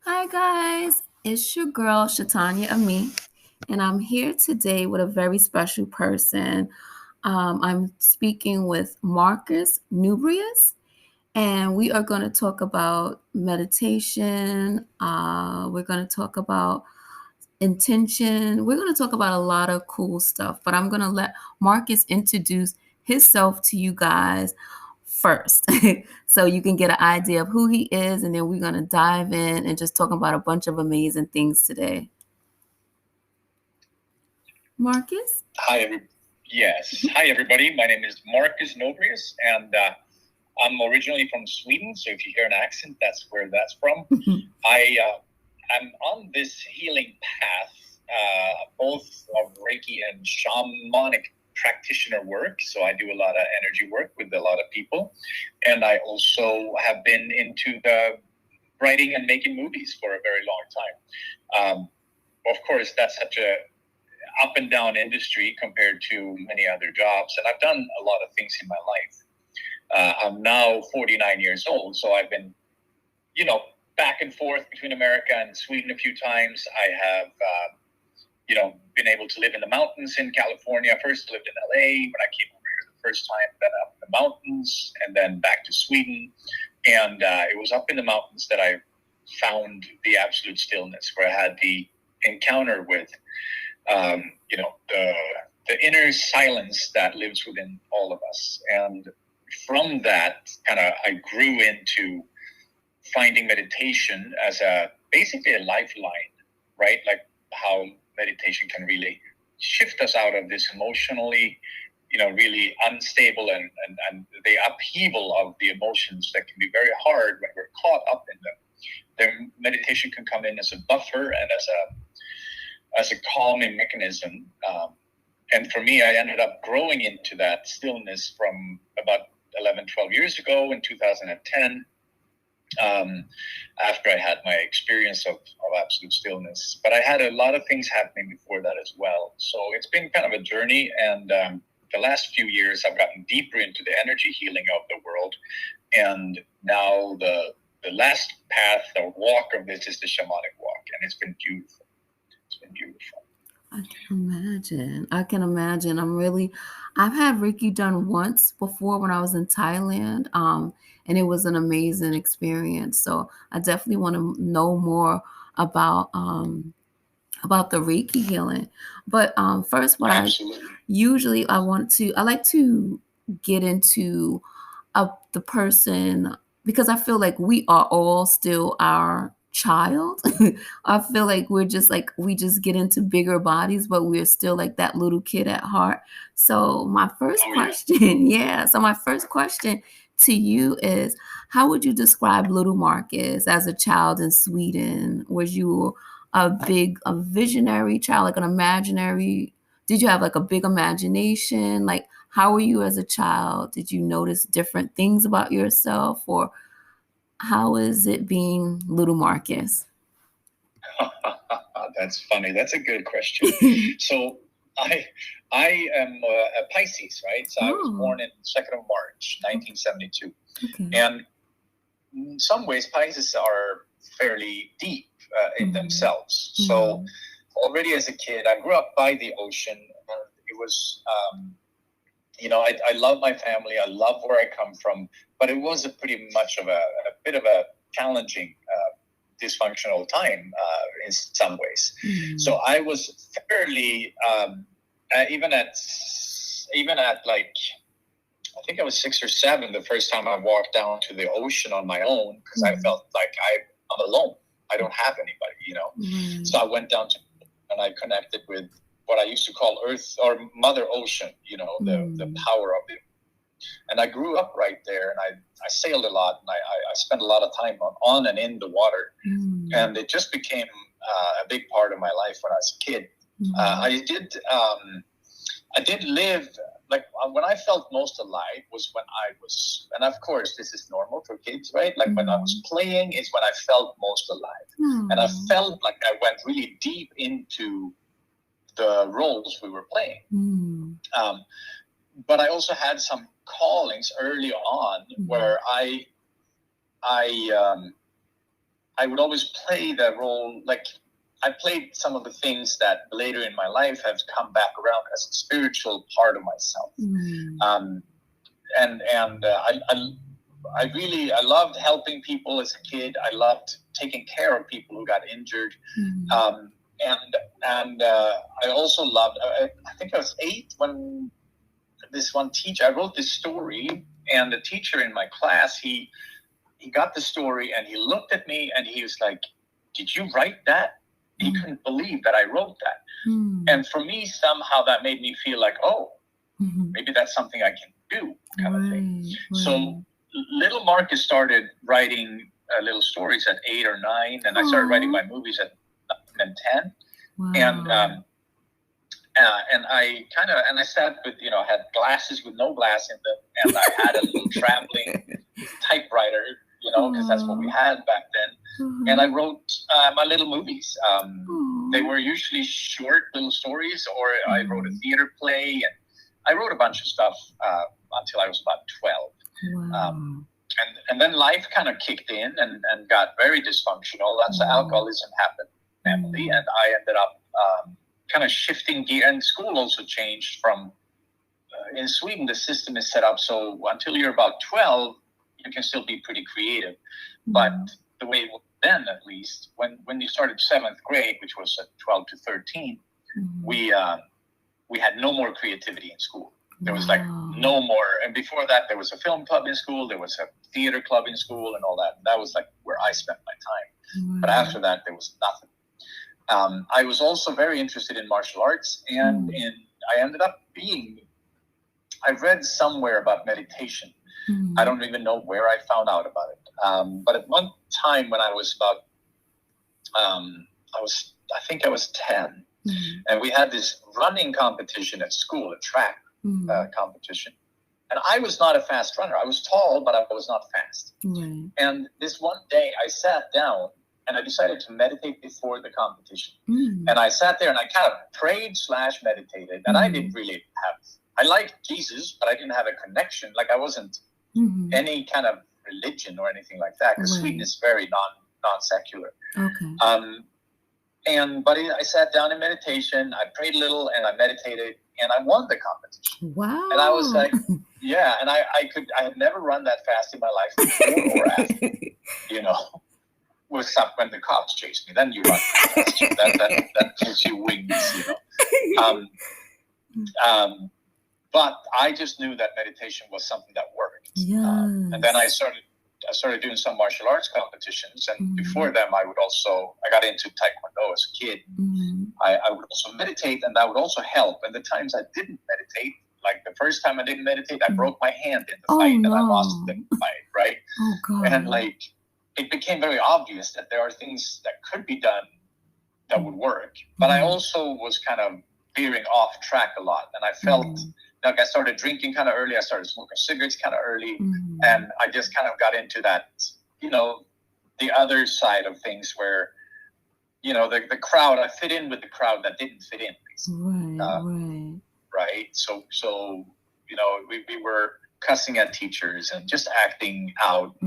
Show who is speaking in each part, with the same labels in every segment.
Speaker 1: Hi guys, it's your girl Shatanya Ami, and I'm here today with a very special person. I'm speaking with Marcus Nobreus, and we are going to talk about meditation. We're going to talk about intention. We're going to talk about a lot of cool stuff, but I'm going to let Marcus introduce himself to you guys first so you can get an idea of who he is, and then we're going to dive in and just talk about a bunch of amazing things today. Marcus?
Speaker 2: Yes. Hi, everybody. My name is Marcus Nobreus, and I'm originally from Sweden. So if you hear an accent, that's where that's from. I'm on this healing path, both of Reiki and shamanic practitioner work. So I do a lot of energy work with a lot of people, and I also have been into the writing and making movies for a very long time. Of course, that's such a up and down industry compared to many other jobs, and I've done a lot of things in my life. I'm now 49 years old, so I've been, back and forth between America and Sweden a few times. I have, been able to live in the mountains in California. First lived in LA when I came over here the first time, then up in the mountains, and then back to Sweden. And it was up in the mountains that I found the absolute stillness, where I had the encounter with the inner silence that lives within all of us. And from that, I grew into finding meditation as basically a lifeline, right? Like how meditation can really shift us out of this emotionally, really unstable and the upheaval of the emotions that can be very hard when we're caught up in them. Then meditation can come in as a buffer and as a calming mechanism. And for me, I ended up growing into that stillness from about 11, 12 years ago in 2010, after I had my experience of absolute stillness. But I had a lot of things happening before that as well. So it's been kind of a journey. And the last few years, I've gotten deeper into the energy healing of the world. And now the last path or walk of this is the shamanic walk. And it's been beautiful. It's been beautiful.
Speaker 1: I can imagine. I've had Reiki done once before when I was in Thailand, and it was an amazing experience. So I definitely want to know more about the Reiki healing. But first,
Speaker 2: Absolutely.
Speaker 1: I like to get into the person, because I feel like we are all still our child. I feel like we just get into bigger bodies, but we're still like that little kid at heart. So my first question, yeah. So my first question to you is, how would you describe little Marcus as a child in Sweden? Was you a visionary child, like an imaginary? Did you have like a big imagination? Like, how were you as a child? Did you notice different things about yourself, or how is it being little Marcus?
Speaker 2: That's funny. That's a good question. So I am a Pisces, right? So I was born in 2nd of March, 1972.
Speaker 1: Okay.
Speaker 2: And in some ways, Pisces are fairly deep in themselves. So already as a kid, I grew up by the ocean. And it was, I love my family. I love where I come from. But it was a pretty much of a bit of a challenging dysfunctional time in some ways. So I was fairly even at like, I think I was 6 or 7 the first time I walked down to the ocean on my own, because I felt like I'm alone. I don't have anybody, So I went down and I connected with what I used to call Earth or Mother Ocean, the power of it. And I grew up right there, and I sailed a lot, and I spent a lot of time on and in the water. And it just became a big part of my life when I was a kid. I did live, like when I felt most alive was when I was, and of course this is normal for kids, right? Like when I was playing is when I felt most alive. And I felt like I went really deep into the roles we were playing. But I also had some callings early on where I I would always play the role, like I played some of the things that later in my life have come back around as a spiritual part of myself. And I loved helping people as a kid. I loved taking care of people who got injured. And I also loved, I think I was 8 when this one teacher, I wrote this story, and the teacher in my class, he got the story and he looked at me and he was like, "Did you write that?" He couldn't believe that I wrote that. And for me, somehow that made me feel like, oh, maybe that's something I can do, kind of thing. So little Marcus started writing little stories at 8 or 9, and I started writing my movies at 9 and 10. And I sat with, I had glasses with no glass in them, and I had a little traveling typewriter, because that's what we had back then. And I wrote my little movies. They were usually short little stories, or I wrote a theater play, and I wrote a bunch of stuff until I was about 12. And then life kind of kicked in and got very dysfunctional. That's alcoholism happened in the family, and I ended up kind of shifting gear. And school also changed from, in Sweden, the system is set up so until you're about 12, you can still be pretty creative. But the way it was then, at least, when you started 7th grade, which was at 12 to 13, we had no more creativity in school. There was like no more. And before that, there was a film club in school. There was a theater club in school and all that. That was like where I spent my time. But after that, there was nothing. I was also very interested in martial arts, and I ended up I read somewhere about meditation. I don't even know where I found out about it. But at one time when I was about, I think I was 10, and we had this running competition at school, a track competition. And I was not a fast runner. I was tall, but I was not fast. And this one day I sat down and I decided to meditate before the competition. And I sat there and I kind of prayed / meditated. And I didn't really I liked Jesus, but I didn't have a connection. Like I wasn't any kind of religion or anything like that, because Sweden is very non-secular. But I sat down in meditation, I prayed a little, and I meditated, and I won the competition.
Speaker 1: Wow.
Speaker 2: And I was like, yeah, and I had never run that fast in my life before or after, Except when the cops chased me, then you run fast. That gives you wings, But I just knew that meditation was something that worked. And then I started doing some martial arts competitions, and before them I got into Taekwondo as a kid. I would also meditate, and that would also help. And the times I didn't meditate, like the first time I didn't meditate, I broke my hand in the fight, and I lost the fight, right? And like it became very obvious that there are things that could be done that would work. But I also was kind of veering off track a lot, and I felt like I started drinking kind of early. I started smoking cigarettes kind of early, and I just kind of got into that, the other side of things where, the crowd. I fit in with the crowd that didn't fit in, basically. Right. So we were cussing at teachers and just acting out,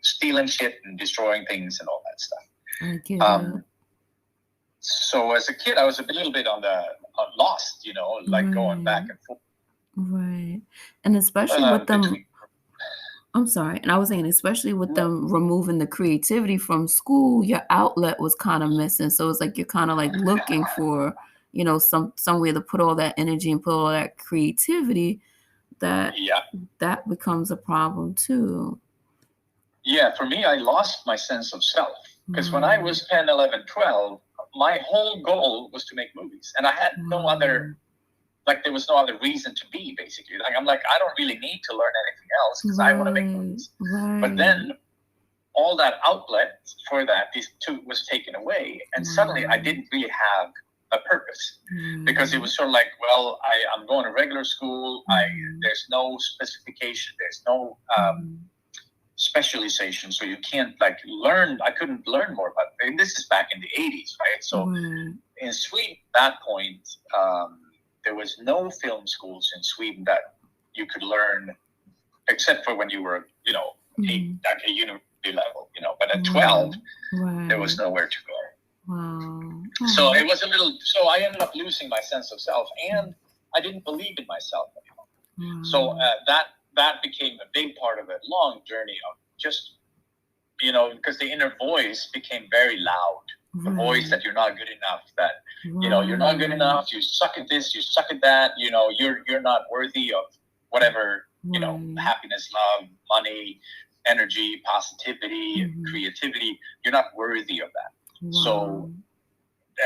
Speaker 2: stealing shit and destroying things and all that stuff.
Speaker 1: I get it.
Speaker 2: So as a kid, I was a little bit lost, like going back and forth.
Speaker 1: Right. And especially with them, I'm sorry. And I was saying, especially with them removing the creativity from school, your outlet was kind of missing. So it's like you're kind of like looking for, somewhere to put all that energy and put all that creativity. That becomes a problem too.
Speaker 2: Yeah, for me, I lost my sense of self. Because when I was 10, 11, 12, my whole goal was to make movies. And I had no other, there was no other reason to be, basically. I don't really need to learn anything else because I want to make movies. But then all that outlet for that was taken away. And suddenly I didn't really have a purpose. Because it was sort of like, well, I'm going to regular school. There's no specification. There's no specialization, so you can't learn. I couldn't learn more about it. And this is back in the 80s, right? So in Sweden at that point, there was no film schools in Sweden that you could learn, except for when you were, at a university level, at 12,
Speaker 1: Right.
Speaker 2: there was nowhere to go.
Speaker 1: Wow.
Speaker 2: So it was so I ended up losing my sense of self, and I didn't believe in myself anymore. So that became a big part of a long journey of just, because the inner voice became very loud. The voice that you're not good enough, that, you're not good enough, you suck at this, you suck at that, you're not worthy of whatever, happiness, love, money, energy, positivity, creativity. You're not worthy of that. So,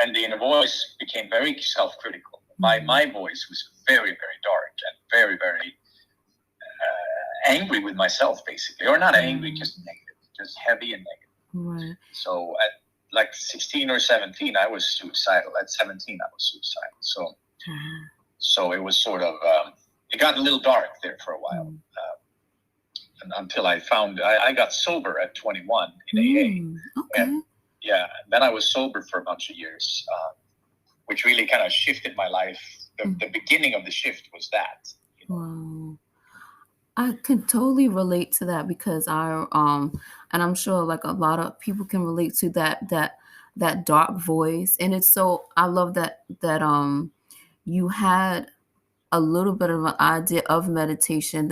Speaker 2: and the inner voice became very self-critical. My voice was very, very dark and very, very angry with myself, basically. Or not angry, just negative, just heavy and negative. So at like 16 or 17, I was suicidal. At 17, I was suicidal. So it was sort of, it got a little dark there for a while. And until I got sober at 21 in AA.
Speaker 1: Okay.
Speaker 2: And then I was sober for a bunch of years, which really kind of shifted my life. The beginning of the shift was that.
Speaker 1: Wow. I can totally relate to that because and I'm sure like a lot of people can relate to that dark voice. And it's so, I love that you had a little bit of an idea of meditation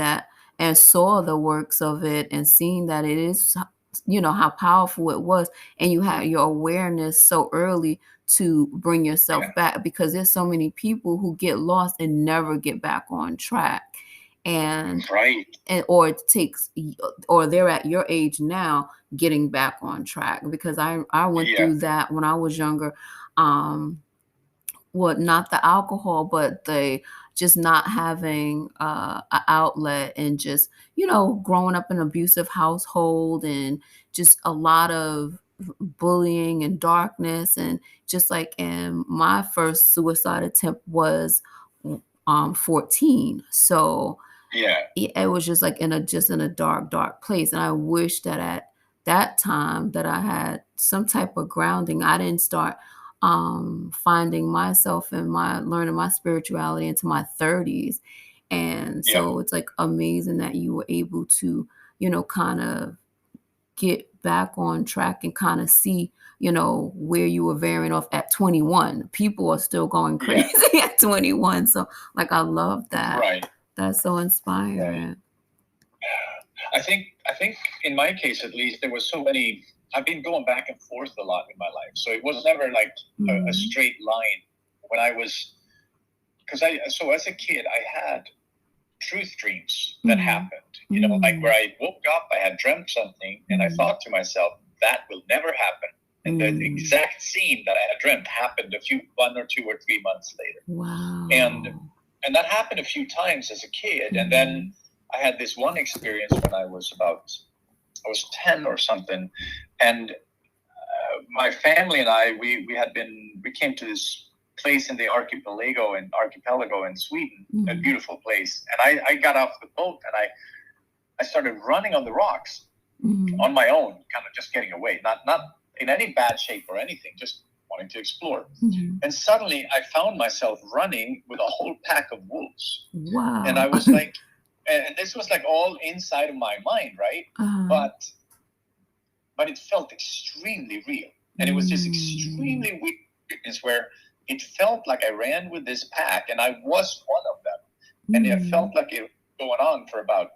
Speaker 1: and saw the works of it and seeing that it is, how powerful it was. And you had your awareness so early to bring yourself back, because there's so many people who get lost and never get back on track. And or it takes, or they're at your age now getting back on track, because I went through that when I was younger. Well, not the alcohol, but the just not having an outlet, and just, growing up in an abusive household, and just a lot of bullying and darkness. And just like, and my first suicide attempt was 14. So it was just like in a dark place. And I wish that at that time that I had some type of grounding. I didn't start finding myself and learning my spirituality into my 30s. And so it's like amazing that you were able to, kind of get back on track and kind of see, where you were veering off at 21. People are still going crazy at 21. So like, I love that. That's so inspiring.
Speaker 2: I think in my case, at least, there was so many. I've been going back and forth a lot in my life, so it was never like a straight line. When I was, so as a kid, I had truth dreams that happened. Like where I woke up, I had dreamt something, and I thought to myself, that will never happen. And the exact scene that I had dreamt happened 1 or 2 or 3 months later.
Speaker 1: Wow.
Speaker 2: And that happened a few times as a kid. And then I had this one experience when I was 10 or something. And my family and I, we came to this place in the archipelago in Sweden, a beautiful place. And I got off the boat and I started running on the rocks on my own, kind of just getting away, not in any bad shape or anything, just wanting to explore. And suddenly I found myself running with a whole pack of wolves.
Speaker 1: Wow.
Speaker 2: And I was like, and this was like all inside of my mind, right? But it felt extremely real. And it was this extremely weird experience where it felt like I ran with this pack and I was one of them. And it felt like it was going on for about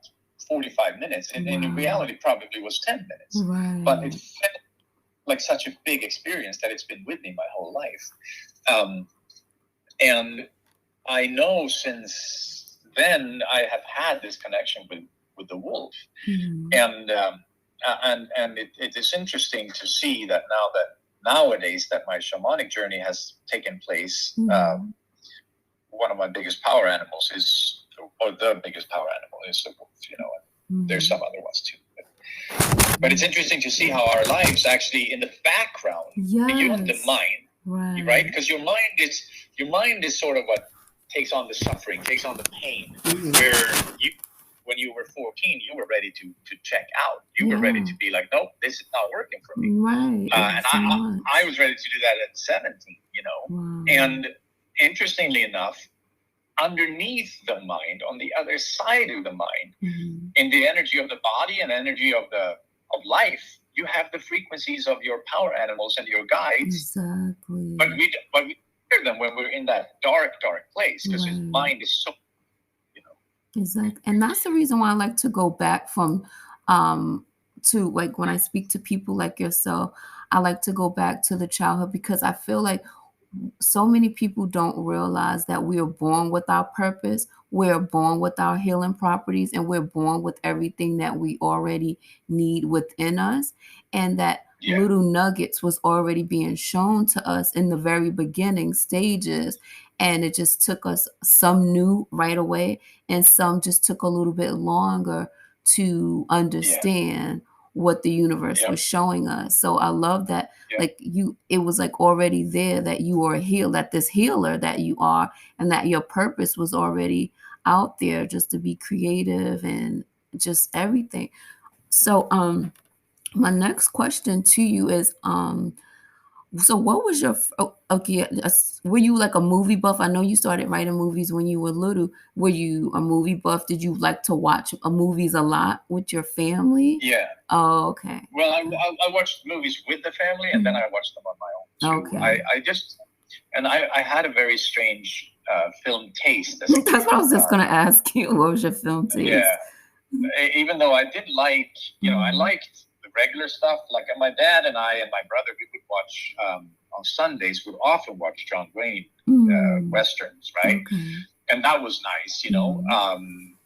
Speaker 2: 45 minutes. And in reality, probably was 10 minutes.
Speaker 1: Right.
Speaker 2: But it felt like such a big experience that it's been with me my whole life. And I know since then I have had this connection with the wolf. And it is interesting to see that nowadays that my shamanic journey has taken place. One of my biggest power animals the biggest power animal is the wolf, and there's some other ones too. But it's interesting to see how our lives actually in the background, beyond the mind, right? Because your mind is sort of what takes on the suffering, takes on the pain, where when you were 14, you were ready to check out. You were ready to be like, nope, this is not working for me.
Speaker 1: Right.
Speaker 2: And I was ready to do that at 17, And interestingly enough, underneath the mind, on the other side of the mind, in the energy of the body and energy of life, you have the frequencies of your power animals and your guides,
Speaker 1: Exactly.
Speaker 2: but we hear them when we're in that dark place, because his
Speaker 1: Right.
Speaker 2: mind is so, you know.
Speaker 1: Exactly. And that's the reason why I like to go back from to like when I speak to people like yourself, I like to go back to the childhood because I feel like so many people don't realize that we are born with our purpose, we're born with our healing properties, and we're born with everything that we already need within us. And that
Speaker 2: Yeah,
Speaker 1: little nuggets was already being shown to us in the very beginning stages. And it just took us some new right away, and some just took a little bit longer to
Speaker 2: yeah,
Speaker 1: understand what the universe
Speaker 2: yep,
Speaker 1: was showing us. So I love that,
Speaker 2: yep,
Speaker 1: like you, it was like already there that you are healed, that this healer that you are, and that your purpose was already out there just to be creative and just everything. So my next question to you is so what was your okay, were you like a movie buff? I know you started writing movies when you were little. Were you a movie buff? Did you like to watch movies a lot with your family?
Speaker 2: yeah.
Speaker 1: Oh, okay.
Speaker 2: Well,
Speaker 1: Okay.
Speaker 2: I watched movies with the family, and then
Speaker 1: Mhm.
Speaker 2: I watched them on my own too.
Speaker 1: Okay.
Speaker 2: I just, and I had a very strange film taste as a
Speaker 1: That's
Speaker 2: kid.
Speaker 1: what I was just gonna ask you. What was your film
Speaker 2: Yeah,
Speaker 1: taste?
Speaker 2: even though I did like, I
Speaker 1: Mhm.
Speaker 2: liked the regular stuff. Like my dad and I and my brother, we would watch on Sundays. We'd often watch John Wayne
Speaker 1: Mm.
Speaker 2: westerns, right?
Speaker 1: Okay.
Speaker 2: And that was nice,
Speaker 1: Mhm.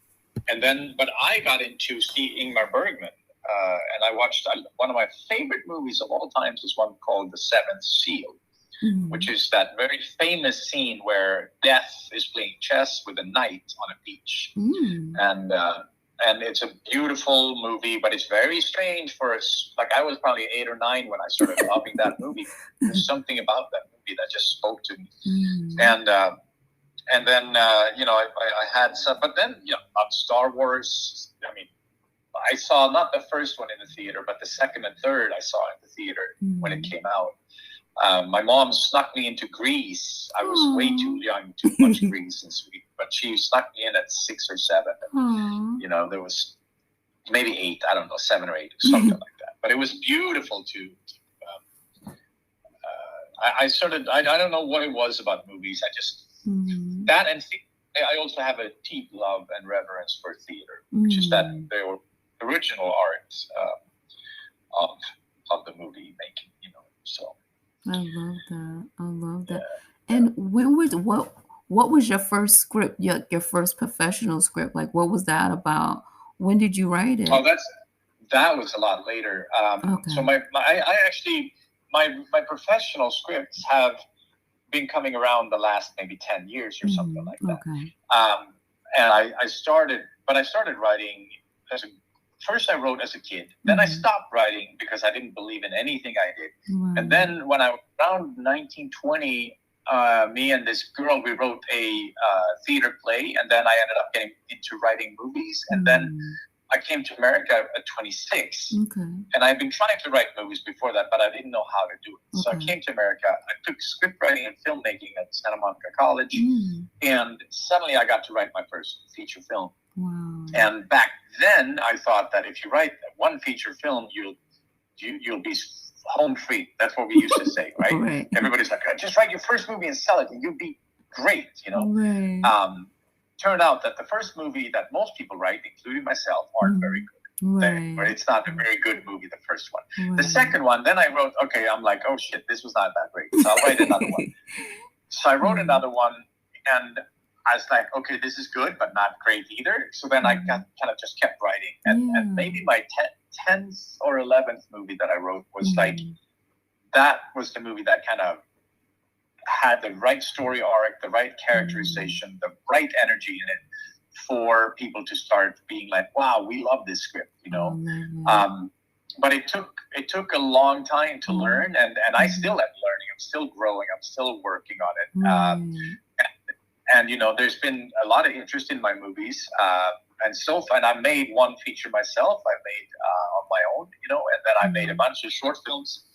Speaker 2: And then, but I got into Ingmar Bergman, and I watched one of my favorite movies of all times is one called The Seventh Seal, which
Speaker 1: Mhm.
Speaker 2: is that very famous scene where Death is playing chess with a knight on a beach,
Speaker 1: Mm.
Speaker 2: and it's a beautiful movie, but it's very strange for us. Like I was probably 8 or 9 when I started loving that movie. There's something about that movie that just spoke to me,
Speaker 1: Mm.
Speaker 2: and then I had some, but then on Star Wars. I mean, I saw not the first one in the theater, but the second and third I saw in the theater when it
Speaker 1: Mm.
Speaker 2: came out. My mom snuck me into Grease. I was way too
Speaker 1: Aw.
Speaker 2: young to watch Grease in Sweden, but she snuck me in at 6 or 7.
Speaker 1: Aw.
Speaker 2: There was maybe 8, I don't know, 7 or 8, something like that. But it was beautiful to. I started. I don't know what it was about movies. I just
Speaker 1: Mhm.
Speaker 2: that and I also have a deep love and reverence for theater, which is that
Speaker 1: Mm.
Speaker 2: the original art of the movie making. So
Speaker 1: I love that. I love
Speaker 2: yeah,
Speaker 1: that.
Speaker 2: yeah.
Speaker 1: And when was what was your first script? Your first professional script? Like what was that about? When did you write
Speaker 2: Oh,
Speaker 1: it?
Speaker 2: that was a lot later. So
Speaker 1: Okay.
Speaker 2: I actually my professional scripts have been coming around the last maybe 10 years or something
Speaker 1: Mhm.
Speaker 2: like
Speaker 1: Okay.
Speaker 2: that. And I started, but I started writing as a first I wrote as a kid. Then I
Speaker 1: Mhm.
Speaker 2: stopped writing because I didn't believe in anything I did. And
Speaker 1: Right.
Speaker 2: then when I was around 1920, me and this girl, we wrote a theater play, and then I ended up getting into writing movies. And then
Speaker 1: Mm.
Speaker 2: I came to America at 26,
Speaker 1: Okay.
Speaker 2: and I've been trying to write movies before that, but I didn't know how to do it. So I
Speaker 1: Okay.
Speaker 2: came to America. I took script writing and filmmaking at Santa Monica College,
Speaker 1: Mm.
Speaker 2: and suddenly I got to write my first feature film.
Speaker 1: Wow.
Speaker 2: And back then, I thought that if you write one feature film, you'll be home free. That's what we used to say, right?
Speaker 1: Right.
Speaker 2: Everybody's like, just write your first movie and sell it, and you'll be great.
Speaker 1: Right.
Speaker 2: Turned out that the first movie that most people write, including myself, aren't very
Speaker 1: Mhm.
Speaker 2: good.
Speaker 1: Right.
Speaker 2: It's not a very good movie, the first one. The
Speaker 1: Right.
Speaker 2: second one, then I wrote, okay, I'm like, oh shit, this was not that great. So I'll write another one. So I wrote
Speaker 1: Mm.
Speaker 2: another one, and I was like, okay, this is good, but not great either. So then I kind of just kept writing. And maybe my 10th or 11th movie that I wrote was like, that was the movie that kind of had the right story arc, the right characterization, the right energy in it for people to start being like, wow, we love this script, but it took a long time to learn, and I still am learning. I'm still growing. I'm still working on it. And there's been a lot of interest in my movies, and I made one feature myself. I made on my own, and then I made a bunch of short films.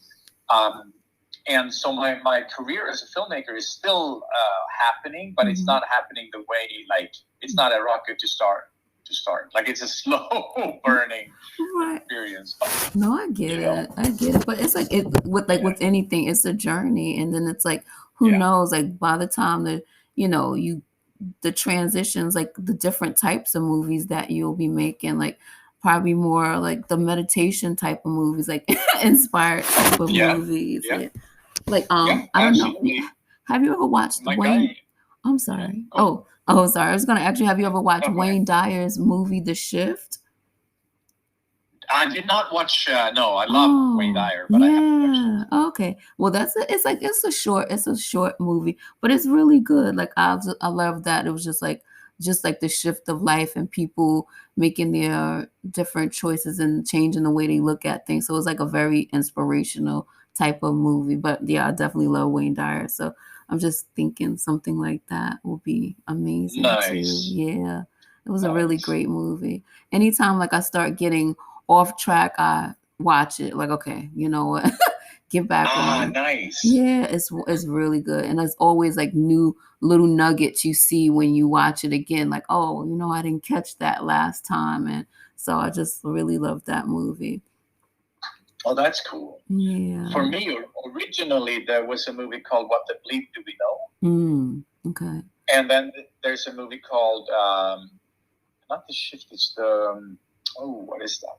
Speaker 2: And so my career as a filmmaker is still happening, but it's not happening the way, like, it's not a rocket to to start. Like it's a slow burning
Speaker 1: Right.
Speaker 2: experience.
Speaker 1: No, I get it. I get it. But it's like with anything, it's a journey, and then it's like who knows? Like by the time the transitions, like the different types of movies that you'll be making, like probably more like the meditation type of movies, like inspired type of movies. Yeah. Like I don't know. Have you ever watched Wayne? I'm sorry. Sorry. I was gonna ask you, have you ever watched Wayne Dyer's movie The Shift?
Speaker 2: I did not watch. No, I love Wayne Dyer, but I haven't watched it.
Speaker 1: Okay. Well, it's a short movie, but it's really good. Like I love that. It was just like the shift of life and people making their different choices and changing the way they look at things. So it was like a very inspirational type of movie. But yeah, I definitely love Wayne Dyer. So I'm just thinking something like that will be amazing too. Yeah. It was a really great movie. Anytime like I start getting off track, I watch it. Like, okay, you know what? Get back on.
Speaker 2: Nice.
Speaker 1: Yeah, it's really good. And there's always like new little nuggets you see when you watch it again. Like, oh, I didn't catch that last time. And so I just really love that movie.
Speaker 2: Oh, that's cool.
Speaker 1: Yeah.
Speaker 2: For me, originally, there was a movie called What the Bleep Do We Know?
Speaker 1: Okay.
Speaker 2: And then there's a movie called, not The Shift, it's the, what is that?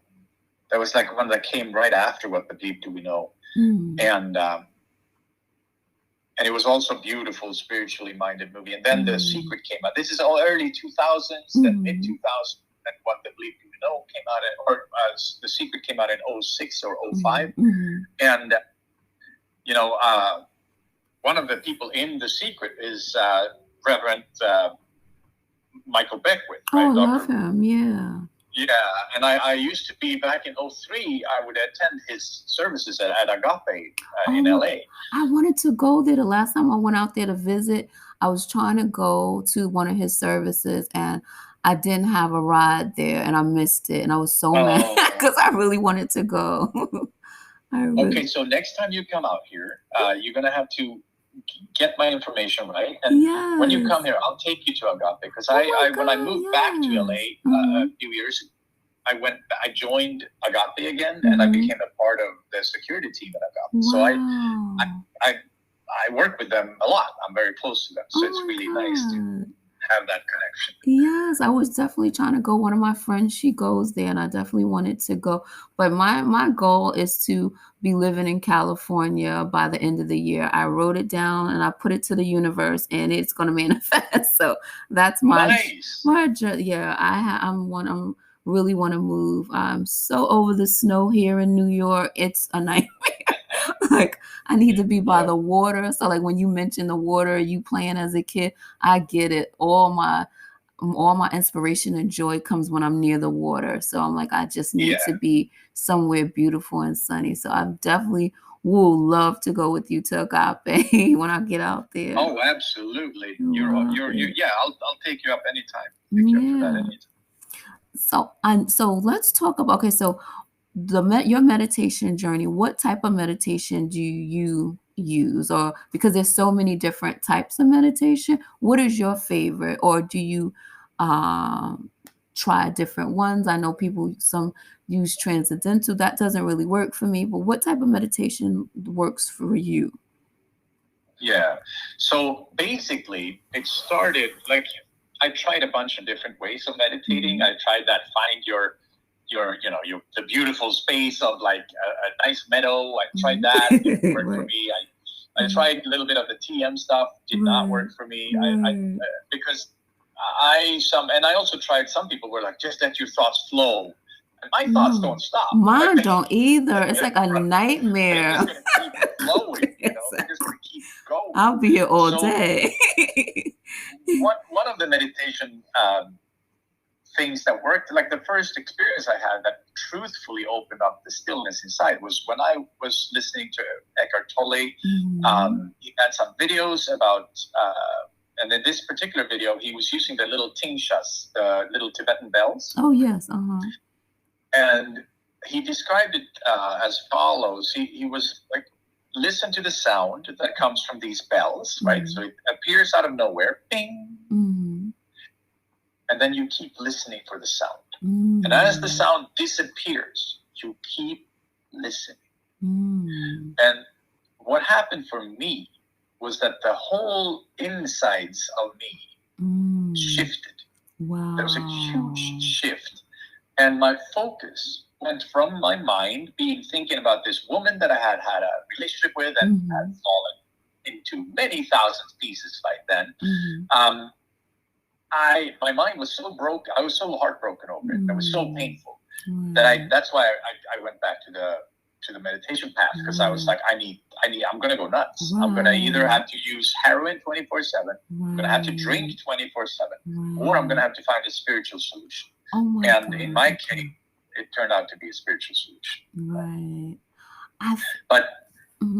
Speaker 2: There was like one that came right after What the Bleep Do We Know? And it was also a beautiful, spiritually minded movie. And then The Secret came out. This is all early 2000s, then mid 2000s. And What the Bleep Do We Know came out The Secret came out in 06 or 05. And, one of the people in The Secret is Reverend Michael Beckwith. Right?
Speaker 1: Oh, I love him, yeah.
Speaker 2: Yeah, and I used to be, back in 03, I would attend his services at Agape in LA.
Speaker 1: I wanted to go there. The last time I went out there to visit, I was trying to go to one of his services, and I didn't have a ride there, and I missed it, and I was so mad because I really wanted to go.
Speaker 2: Okay, so next time you come out here, you're going to have to get my information right. And when you come here, I'll take you to Agape, because when I moved back to LA a few years ago, I joined Agape again, and I became a part of the security team at Agape. So I work with them a lot. I'm very close to them. So it's really nice to have that connection.
Speaker 1: Yes, I was definitely trying to go. One of my friends, she goes there, and I definitely wanted to go. But my goal is to be living in California by the end of the year. I wrote it down and I put it to the universe, and it's going to manifest. So that's yeah. I'm really want to move. I'm so over the snow here in New York. It's a nightmare. Like I need to be by the water. So like when you mentioned the water you playing as a kid, I get it. All my inspiration and joy comes when I'm near the water. So I'm like, I just need to be somewhere beautiful and sunny. So I definitely will love to go with you to Agape when I get out there.
Speaker 2: Oh, absolutely. I'll take you up anytime. Pick you up for that anytime.
Speaker 1: So let's talk about, so your meditation journey. What type of meditation do you use? Or because there's so many different types of meditation, what is your favorite? Or do you try different ones? I know some use transcendental. That doesn't really work for me. But what type of meditation works for you?
Speaker 2: Yeah. So basically, it started like I tried a bunch of different ways of meditating. I tried that find your the beautiful space of like a nice meadow. I tried that. It didn't work for me. I tried a little bit of the TM stuff. Did not work for me. Because I also tried. Some people were like, just let your thoughts flow. And my thoughts don't stop.
Speaker 1: Mine don't either. It's like a nightmare.
Speaker 2: They're just gonna keep flowing. They're just gonna keep going.
Speaker 1: I'll be here all day.
Speaker 2: One of the meditation things that worked, like the first experience I had that truthfully opened up the stillness inside, was when I was listening to Eckhart Tolle. He had some videos about, and in this particular video, he was using the little tingshas, the little Tibetan bells.
Speaker 1: Oh, yes.
Speaker 2: And he described it as follows. He was like, listen to the sound that comes from these bells, right? So it appears out of nowhere, bing. and then you keep listening for the sound. And as the sound disappears, you keep listening. And what happened for me was that the whole insides of me shifted.
Speaker 1: Wow.
Speaker 2: There was a huge shift. And my focus went from my mind being thinking about this woman that I had a relationship with and had fallen into many thousand pieces by then. My mind was so broke. I was so heartbroken over it. It was so painful that that's why I went back to the meditation path, because I was like, I'm going to go nuts. I'm going to either have to use heroin 24/7, I'm going to have to drink 24/7, or I'm going to have to find a spiritual solution. And in my case, it turned out to be a spiritual solution.
Speaker 1: Right.
Speaker 2: But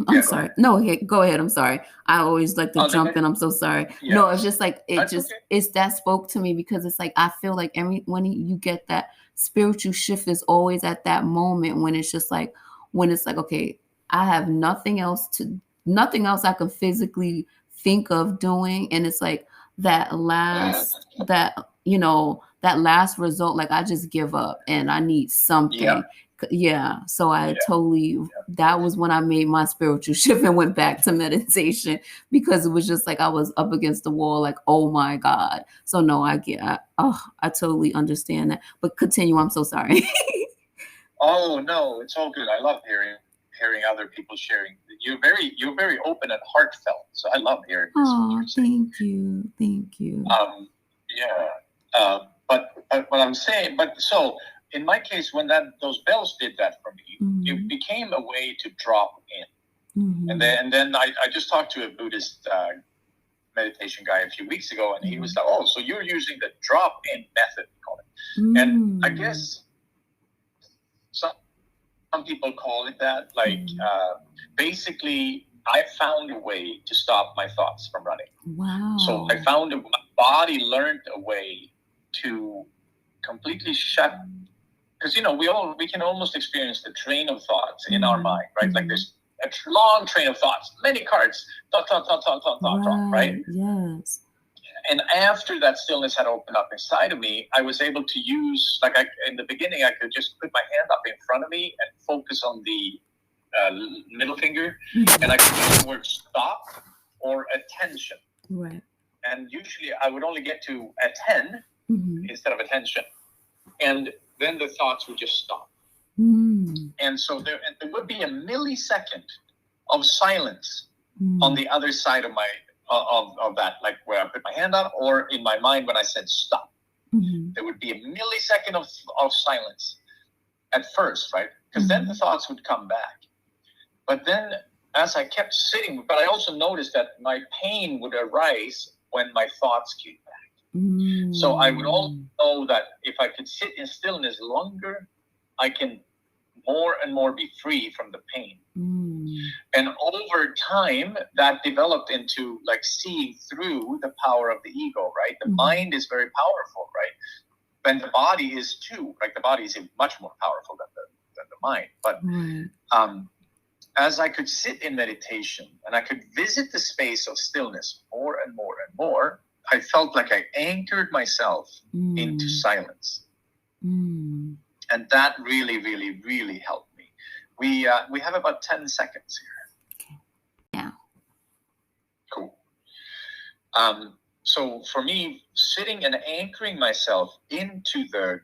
Speaker 1: I'm sorry. No, go ahead. I'm sorry. I always like to jump in. I'm so sorry.
Speaker 2: Yes.
Speaker 1: No, it's just like
Speaker 2: okay.
Speaker 1: It's that spoke to me, because it's like I feel like when you get that spiritual shift is always at that moment when it's just like okay, I have nothing else I can physically think of doing, and it's like that last result, like I just give up and I need something. So I totally, that was when I made my spiritual shift and went back to meditation, because it was just like I was up against the wall, like, oh my God. So no, I totally understand that. But continue. I'm so sorry.
Speaker 2: Oh no, it's all good. I love hearing other people sharing. You're very open and heartfelt. So I love hearing this.
Speaker 1: Oh, thank you.
Speaker 2: But what I'm saying, so in my case, when those bells did that for me, it became a way to drop in. And then I just talked to a Buddhist meditation guy a few weeks ago, and he was like, "Oh, so you're using the drop-in method," we call it. And I guess some people call it that. Like, basically, I found a way to stop my thoughts from running.
Speaker 1: Wow.
Speaker 2: So I found my body learned a way to completely shut, because we can almost experience the train of thoughts in our mind, right? Like there's a long train of thoughts, many cards, thought, right?
Speaker 1: Yes.
Speaker 2: And after that stillness had opened up inside of me, I was able to use, in the beginning, I could just put my hand up in front of me and focus on the middle finger, and I could use the word stop or attention.
Speaker 1: Right.
Speaker 2: And usually I would only get to attend instead of attention. And then the thoughts would just stop. And so there would be a millisecond of silence on the other side of my of that, like where I put my hand up, or in my mind when I said stop. There would be a millisecond of silence at first, right? Because then the thoughts would come back. But then as I kept sitting, but I also noticed that my pain would arise when my thoughts came back. So I would also know that if I could sit in stillness longer, I can more and more be free from the pain. And over time, that developed into like seeing through the power of the ego, right? The mind is very powerful, right? And the body is too. Like the body is much more powerful than the mind. But as I could sit in meditation and I could visit the space of stillness more and more and more, I felt like I anchored myself into silence. And that really, really, really helped me. We have about 10 seconds here.
Speaker 1: Okay. Yeah.
Speaker 2: Cool. So for me, sitting and anchoring myself into the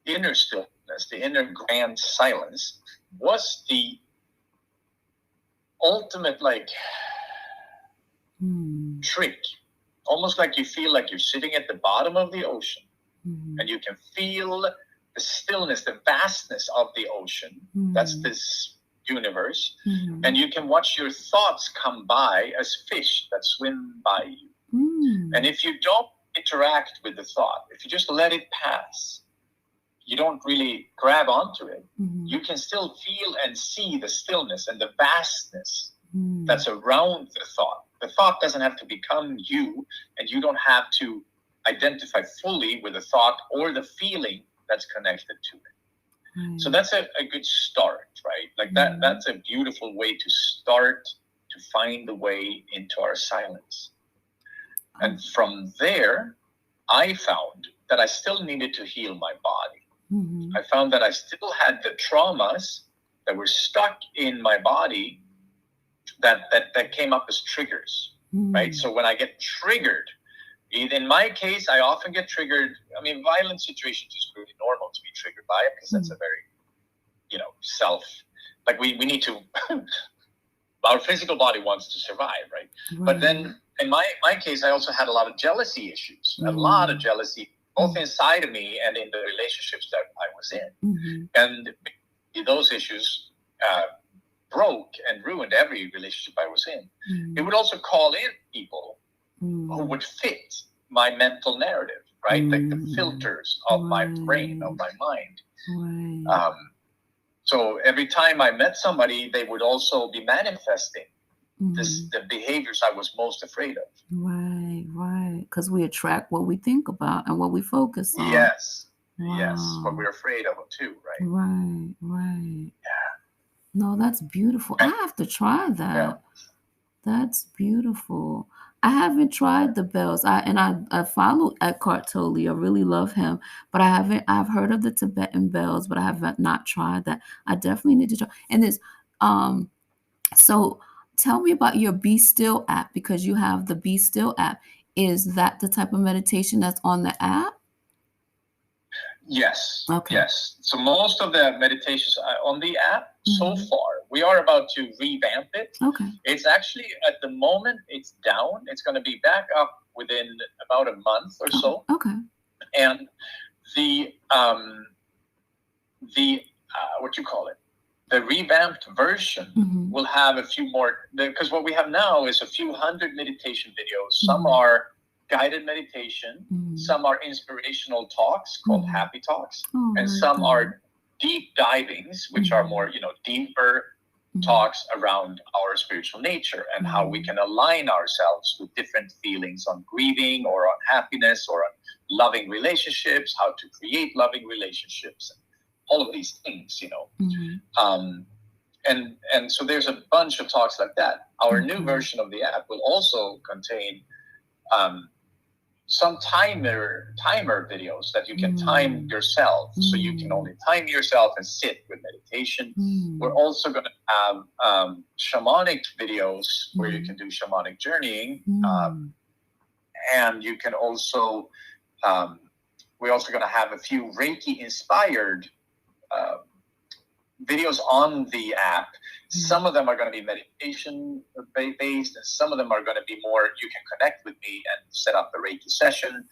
Speaker 2: inner stillness, the inner grand silence, was the ultimate trick. Almost like you feel like you're sitting at the bottom of the ocean, and you can feel the stillness, the vastness of the ocean. That's this universe. And you can watch your thoughts come by as fish that swim by you. And if you don't interact with the thought, if you just let it pass, you don't really grab onto it, you can still feel and see the stillness and the vastness that's around the thought. The thought doesn't have to become you, and you don't have to identify fully with the thought or the feeling that's connected to it. So that's a good start, right? Like that's a beautiful way to start to find the way into our silence. And from there, I found that I still needed to heal my body.
Speaker 1: Mm-hmm.
Speaker 2: I found that I still had the traumas that were stuck in my body that came up as triggers, right? So when I get triggered, in my case, I often get triggered. I mean, violent situations is really normal to be triggered by it, because that's a very, like we need to, our physical body wants to survive, right? But then in my case, I also had a lot of jealousy issues, a lot of jealousy, both inside of me and in the relationships that I was in. And those issues broke and ruined every relationship I was in. It would also call in people who would fit my mental narrative, right? Like the filters of my brain, of my mind. So every time I met somebody, they would also be manifesting the behaviors I was most afraid of.
Speaker 1: Right. Because we attract what we think about and what we focus on.
Speaker 2: Yes. What we're afraid of too, right?
Speaker 1: Right. Yeah. No, that's beautiful. I have to try that. Yeah. That's beautiful. I haven't tried the bells. I follow Eckhart Tolle. I really love him, but I haven't. I've heard of the Tibetan bells, but I have not tried that. I definitely need to try. And this, so tell me about your Be Still app, because you have the Be Still app. Is that the type of meditation that's on the app?
Speaker 2: Yes.
Speaker 1: Okay.
Speaker 2: Yes. So most of the meditations on the app so far, we are about to revamp it.
Speaker 1: Okay.
Speaker 2: It's actually, at the moment, it's down. It's going to be back up within about a month or so.
Speaker 1: Okay.
Speaker 2: And the what you call it, the revamped version will have a few more, because what we have now is a few hundred meditation videos. Some are guided meditation, some are inspirational talks called happy talks, and some are deep divings, which are more, deeper talks around our spiritual nature and how we can align ourselves with different feelings on grieving or on happiness or on loving relationships, how to create loving relationships, and all of these things, and so there's a bunch of talks like that. Our new version of the app will also contain some timer videos that you can time yourself, so you can only time yourself and sit with meditation. We're also going to have shamanic videos where you can do shamanic journeying, and you can also we're also going to have a few Reiki inspired videos on the app. Some of them are going to be meditation based, and some of them are going to be more, you can connect with me and set up the Reiki session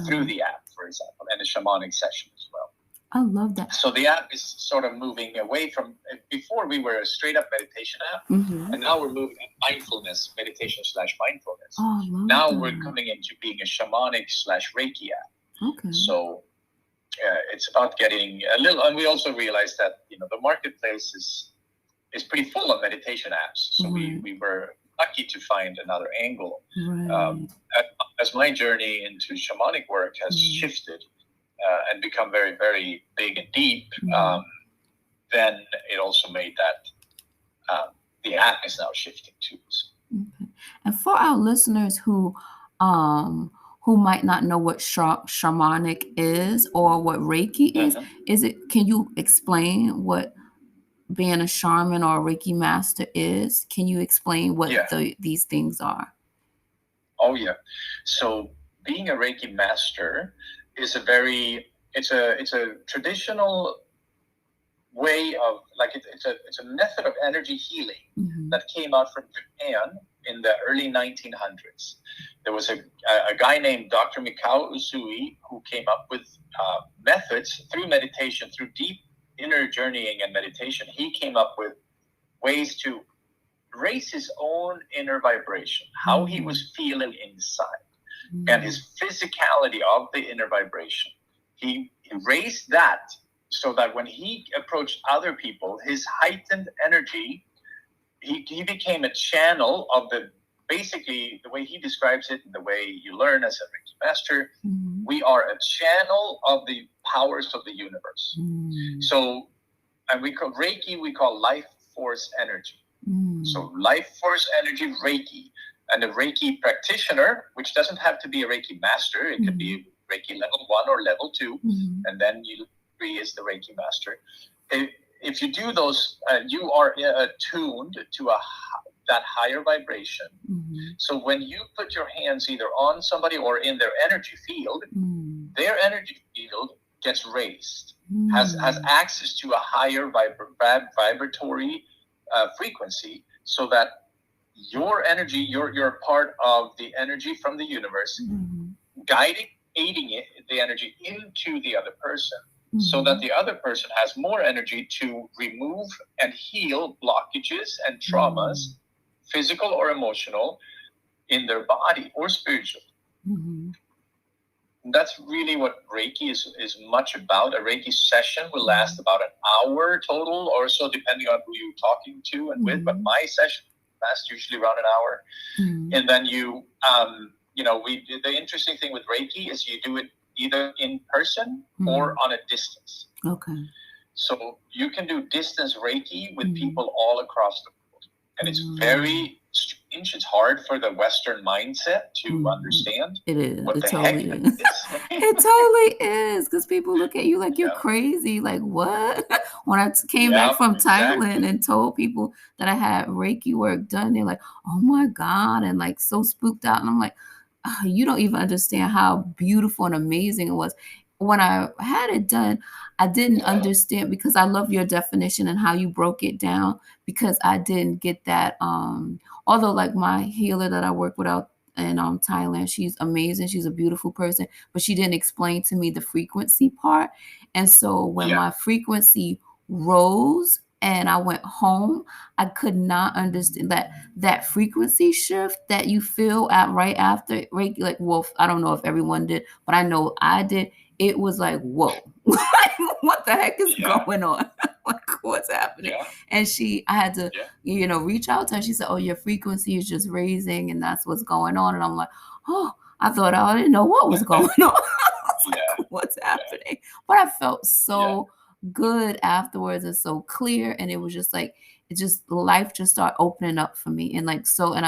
Speaker 2: through the app, for example, and a shamanic session as well.
Speaker 1: I love that.
Speaker 2: So the app is sort of moving away from, before we were a straight up meditation app, and now we're moving to mindfulness, meditation / mindfulness.
Speaker 1: Oh, I love
Speaker 2: now
Speaker 1: that.
Speaker 2: We're coming into being a shamanic / Reiki app.
Speaker 1: Okay.
Speaker 2: So it's about getting a little, and we also realized that, the marketplace is pretty full of meditation apps. So we were lucky to find another angle. As my journey into shamanic work has shifted and become very, very big and deep, then it also made that the app is now shifting too.
Speaker 1: Okay. And for our listeners who might not know what shamanic is or what Reiki is, can you explain what being a shaman or a Reiki master is? Can you explain what these things are?
Speaker 2: Oh yeah. So being a Reiki master is it's a traditional way of, like, it's a method of energy healing that came out from Japan in the early 1900s. There was a guy named Dr. Mikao Usui who came up with methods through meditation, through deep inner journeying and meditation. He came up with ways to raise his own inner vibration, how he was feeling inside, and his physicality of the inner vibration. He raised that so that when he approached other people, his heightened energy, he became a channel of basically the way he describes it, the way you learn as a Reiki master, we are a channel of the powers of the universe. So, and we call Reiki, we call life force energy. So life force energy, Reiki. And a Reiki practitioner, which doesn't have to be a Reiki master, it could be Reiki level 1 or level 2,
Speaker 1: Mhm.
Speaker 2: and then you 3 is the Reiki master. If you do those, you are attuned to that higher vibration.
Speaker 1: Mhm.
Speaker 2: So when you put your hands either on somebody or in their energy field,
Speaker 1: Mm.
Speaker 2: their energy field gets raised, has
Speaker 1: Mm.
Speaker 2: access to a higher vibratory frequency, so that your energy, you're part of the energy from the universe,
Speaker 1: Mhm.
Speaker 2: guiding, aiding the energy into the other person, so
Speaker 1: Mhm.
Speaker 2: that the other person has more energy to remove and heal blockages and traumas, physical or emotional, in their body or spiritual.
Speaker 1: Mhm.
Speaker 2: That's really what Reiki is much about. A Reiki session will last about an hour total or so, depending on who you're talking to and with. But my session lasts usually around an hour.
Speaker 1: Mhm.
Speaker 2: And then the interesting thing with Reiki is you do it either in person or on a distance.
Speaker 1: Okay.
Speaker 2: So you can do distance Reiki with people all across the world. And it's very strange. It's hard for the Western mindset to understand.
Speaker 1: It is.
Speaker 2: What
Speaker 1: It
Speaker 2: the heck
Speaker 1: totally
Speaker 2: is
Speaker 1: is.
Speaker 2: this?
Speaker 1: It totally is, because people look at you like you're
Speaker 2: Yeah.
Speaker 1: crazy. Like, what? When I came back
Speaker 2: Yeah,
Speaker 1: from
Speaker 2: exactly.
Speaker 1: Thailand and told people that I had Reiki work done, they're like, oh my God, and like so spooked out. And I'm like, "Ah, you don't even understand how beautiful and amazing it was. When I had it done, I didn't understand, because I love your definition and how you broke it down, because I didn't get that. Although like my healer that I work with out in Thailand, she's amazing. She's a beautiful person, but she didn't explain to me the frequency part. And so when my frequency rose and I went home, I could not understand that frequency shift that you feel at right after Reiki. Like, well, I don't know if everyone did, but I know I did. It was like, whoa, like, what the heck is going on? Like, what's happening? And I had to, reach out to her. She said, oh, your frequency is just raising, and that's what's going on. And I'm like, oh, I thought I didn't know what was going on. I was like, what's happening? But I felt so good afterwards and so clear. And it was just like, life just started opening up for me. And like, and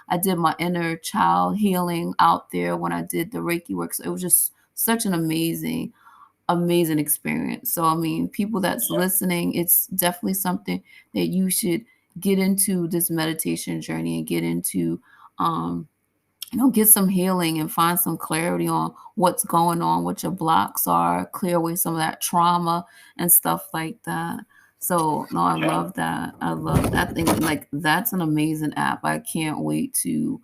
Speaker 1: I did my inner child healing out there when I did the Reiki work. So it was just such an amazing experience. So I mean, people that's listening, it's definitely something that you should get into, this meditation journey, and get into, get some healing and find some clarity on what's going on, what your blocks are, clear away some of that trauma and stuff like that. So no, I love that. I love that thing. Like, that's an amazing app. I can't wait to,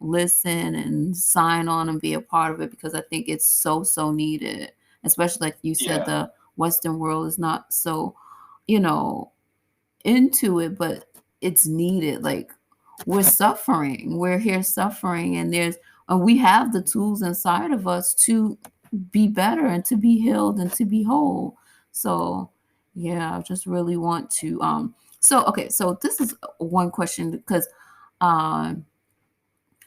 Speaker 1: listen and sign on and be a part of it, because I think it's so, so needed. Especially like you said, the Western world is not so, you know, into it, but it's needed. Like, we're suffering. We're here suffering, and we have the tools inside of us to be better and to be healed and to be whole. So, yeah, I just really want to so this is one question, because um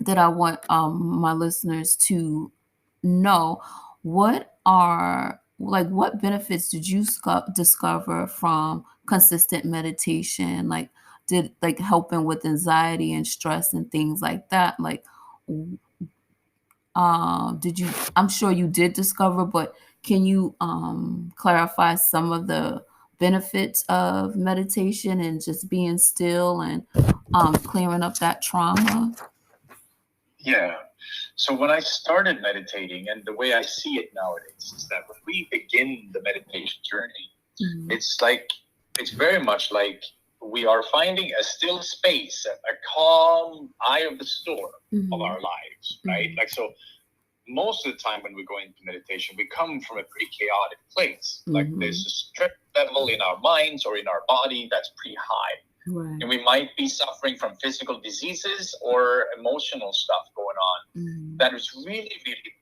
Speaker 1: that I want my listeners to know. What benefits did you discover from consistent meditation? Like, did like helping with anxiety and stress and things like that? Like, did you? I'm sure you did discover, but can you clarify some of the benefits of meditation and just being still and clearing up that trauma?
Speaker 2: Yeah. So when I started meditating, and the way I see it nowadays is that when we begin the meditation journey, it's very much like we are finding a still space, a calm eye of the storm of our lives, right? Like, so most of the time when we go into meditation, we come from a pretty chaotic place. Like, there's a stress level in our minds or in our body that's pretty high.
Speaker 1: Right.
Speaker 2: And we might be suffering from physical diseases or emotional stuff going on that is really, really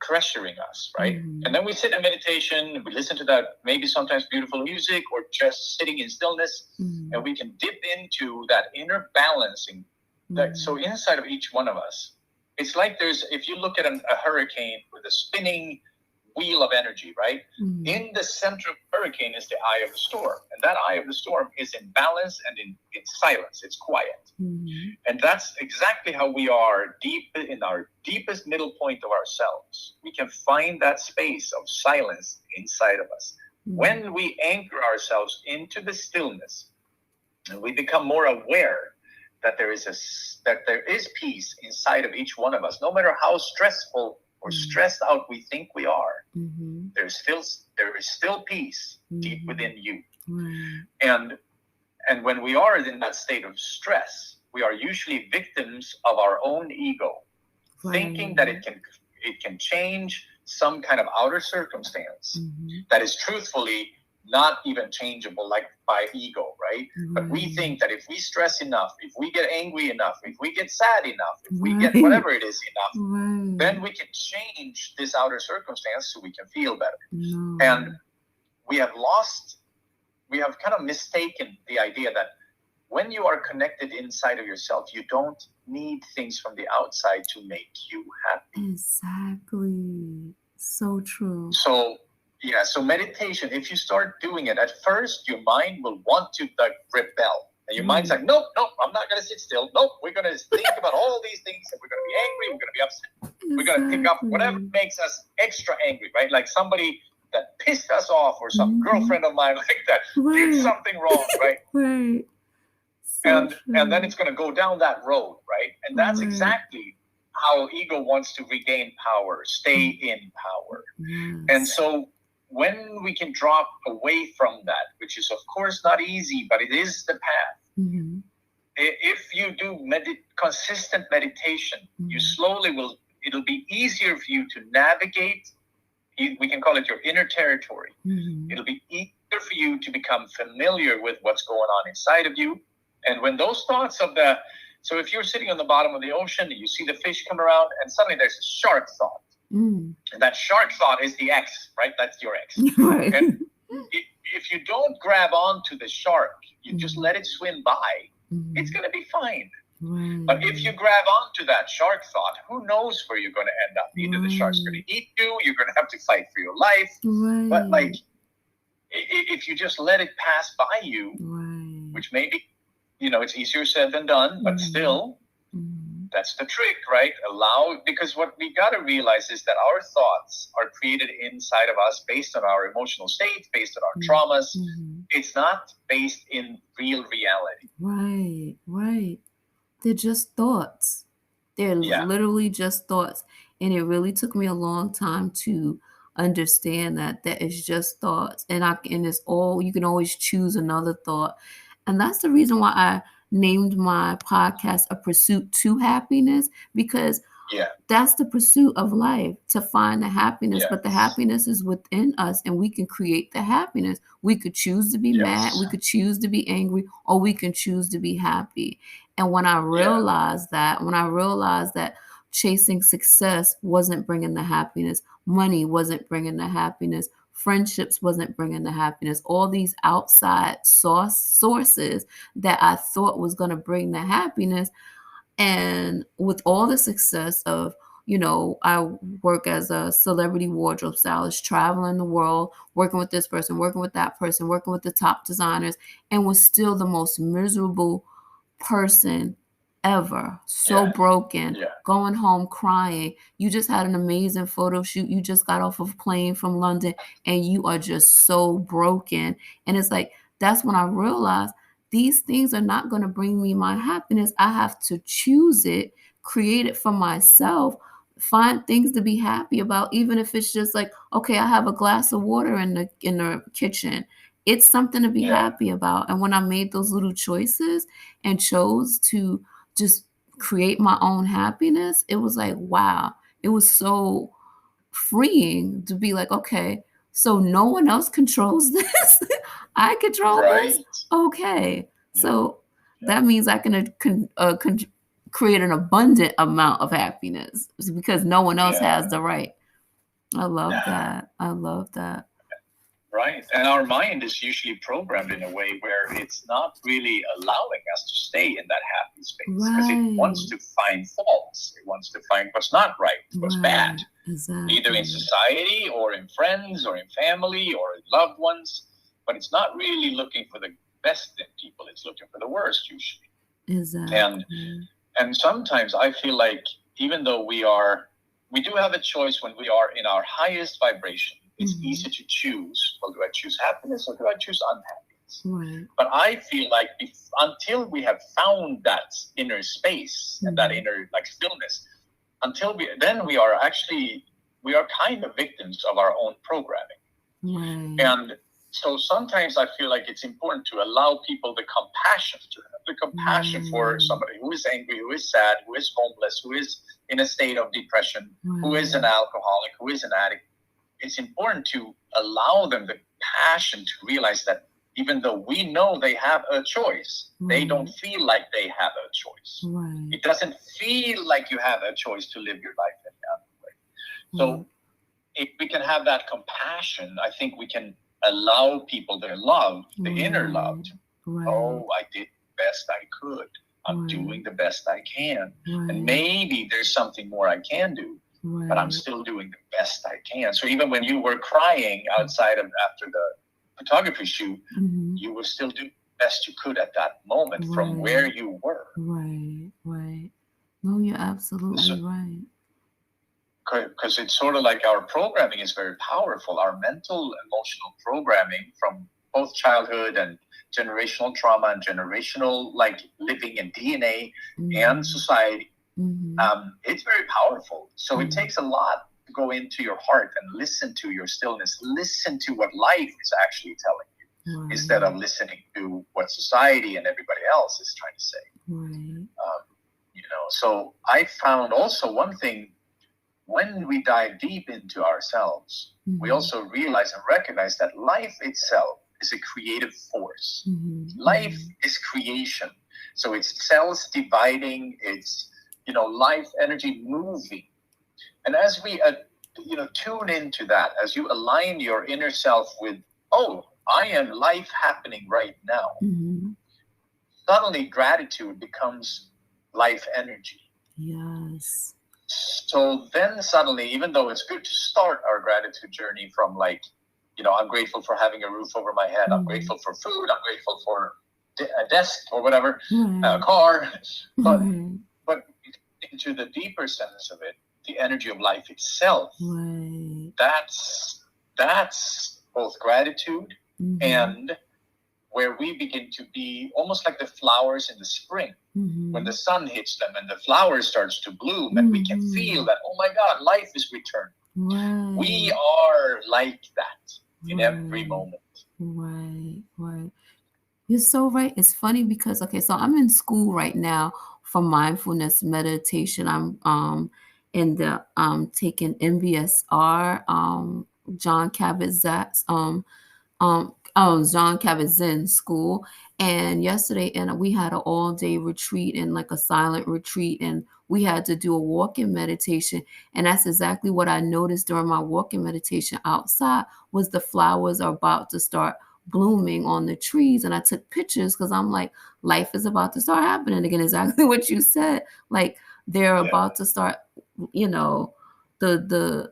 Speaker 2: pressuring us, right? And then we sit in meditation, we listen to that maybe sometimes beautiful music, or just sitting in stillness, and we can dip into that inner balancing. So inside of each one of us, it's like if you look at a hurricane with a spinning wheel of energy, right? In the center of the hurricane is the eye of the storm. And that eye of the storm is in balance and in silence. It's quiet. And that's exactly how we are deep in our deepest middle point of ourselves. We can find that space of silence inside of us. When we anchor ourselves into the stillness and we become more aware that there is peace inside of each one of us, no matter how stressful or stressed out we think we are, there is still peace deep within you. And when we are in that state of stress, we are usually victims of our own ego, thinking that it can change some kind of outer circumstance that is truthfully not even changeable, like by ego, right? But we think that if we stress enough, if we get angry enough, if we get sad enough, if we get whatever it is enough, then we can change this outer circumstance so we can feel better. And we have kind of mistaken the idea that when you are connected inside of yourself, you don't need things from the outside to make you happy.
Speaker 1: Exactly. So true.
Speaker 2: So meditation, if you start doing it, at first your mind will want to rebel. And your mind's like, nope, I'm not going to sit still. Nope, we're going to think about all these things, and we're going to be angry, we're going to be upset. We're going to pick up whatever makes us extra angry, right? Like somebody that pissed us off, or some girlfriend of mine like that did something wrong, right? So and then it's going to go down that road, right? And that's exactly how ego wants to regain power, stay in power. And so when we can drop away from that, which is of course not easy, but it is the path. If you do consistent meditation, you slowly it'll be easier for you to navigate. We can call it your inner territory. It'll be easier for you to become familiar with what's going on inside of you. And when those thoughts so if you're sitting on the bottom of the ocean and you see the fish come around and suddenly there's a shark thought. And that shark thought is the X, right? That's your X. And if you don't grab onto the shark, you just let it swim by, it's going to be fine. But if you grab onto that shark thought, who knows where you're going to end up? Either the shark's going to eat you, you're going to have to fight for your life. But like, if you just let it pass by you, which maybe, it's easier said than done, but still, that's the trick, right? Because what we got to realize is that our thoughts are created inside of us based on our emotional states, based on our traumas. It's not based in real reality.
Speaker 1: Right. They're just thoughts. They're literally just thoughts. And it really took me a long time to understand that it's just thoughts. And it's all, you can always choose another thought. And that's the reason why I named my podcast A Pursuit to Happiness, because that's the pursuit of life, to find the happiness. But the happiness is within us, and we can create the happiness. We could choose to be mad, we could choose to be angry, or we can choose to be happy. And when I realized that chasing success wasn't bringing the happiness, money wasn't bringing the happiness, friendships wasn't bringing the happiness, all these outside sources that I thought was going to bring the happiness. And with all the success of, I work as a celebrity wardrobe stylist, traveling the world, working with this person, working with that person, working with the top designers, and was still the most miserable person ever. So broken, going home crying. You just had an amazing photo shoot. You just got off of a plane from London and you are just so broken. And it's like, that's when I realized these things are not going to bring me my happiness. I have to choose it, create it for myself, find things to be happy about, even if it's just like, okay, I have a glass of water in the kitchen. It's something to be happy about. And when I made those little choices and chose to just create my own happiness, it was like, wow, it was so freeing to be like, okay, so no one else controls this. I control this. Okay. So that means I can create an abundant amount of happiness because no one else has the right. I love that. I love that.
Speaker 2: Right. And our mind is usually programmed in a way where it's not really allowing us to stay in that happy space because it wants
Speaker 1: Right.
Speaker 2: to find faults. It wants to find what's not right, what's bad,
Speaker 1: Right.
Speaker 2: either in
Speaker 1: Exactly.
Speaker 2: society or in friends or in family or in loved ones. But it's not really looking for the best in people. It's looking for the worst usually. And
Speaker 1: Exactly.
Speaker 2: and sometimes I feel like even though we do have a choice when we are in our highest vibration. It's easy to choose. Well, do I choose happiness or do I choose unhappiness?
Speaker 1: Right.
Speaker 2: But I feel like until we have found that inner space and that inner like stillness, then we are kind of victims of our own programming.
Speaker 1: Right.
Speaker 2: And so sometimes I feel like it's important to allow people the compassion to have the compassion for somebody who is angry, who is sad, who is homeless, who is in a state of depression, who is an alcoholic, who is an addict. It's important to allow them the passion to realize that even though we know they have a choice, they don't feel like they have a choice.
Speaker 1: Right.
Speaker 2: It doesn't feel like you have a choice to live your life any other way. So if we can have that compassion, I think we can allow people their love, the inner love. Oh, I did the best I could. I'm doing the best I can. And maybe there's something more I can do. But I'm still doing the best I can. So even when you were crying outside of after the photography shoot, you were still doing the best you could at that moment from where you were.
Speaker 1: Right. Right. No, you're absolutely right.
Speaker 2: Because it's sort of like our programming is very powerful. Our mental, emotional programming from both childhood and generational trauma and generational like living in DNA and society. It's very powerful. So it takes a lot to go into your heart and listen to your stillness, listen to what life is actually telling you, instead of listening to what society and everybody else is trying to say. So I found also one thing, when we dive deep into ourselves, we also realize and recognize that life itself is a creative force. Life is creation. So it's cells dividing, it's life energy moving. And as we tune into that, as you align your inner self with, oh, I am life happening right now, suddenly gratitude becomes life energy.
Speaker 1: Yes.
Speaker 2: So then suddenly, even though it's good to start our gratitude journey from I'm grateful for having a roof over my head, I'm grateful for food, I'm grateful for a desk or whatever, a car, but into the deeper sense of it, the energy of life itself, that's both gratitude and where we begin to be almost like the flowers in the spring. When the sun hits them and the flower starts to bloom, and we can feel that, oh my God, life is returning. We are like that in every moment.
Speaker 1: Right. You're so right. It's funny because okay, so I'm in school right now for mindfulness meditation. I'm in the taking MBSR, John Kabat-Zinn John Kabat-Zinn school. And yesterday, and we had an all-day retreat and like a silent retreat, and we had to do a walk-in meditation. And that's exactly what I noticed during my walk-in meditation outside was the flowers are about to start blooming on the trees. And I took pictures because I'm like, life is about to start happening again. Exactly what you said. Like they're about to start, you know, the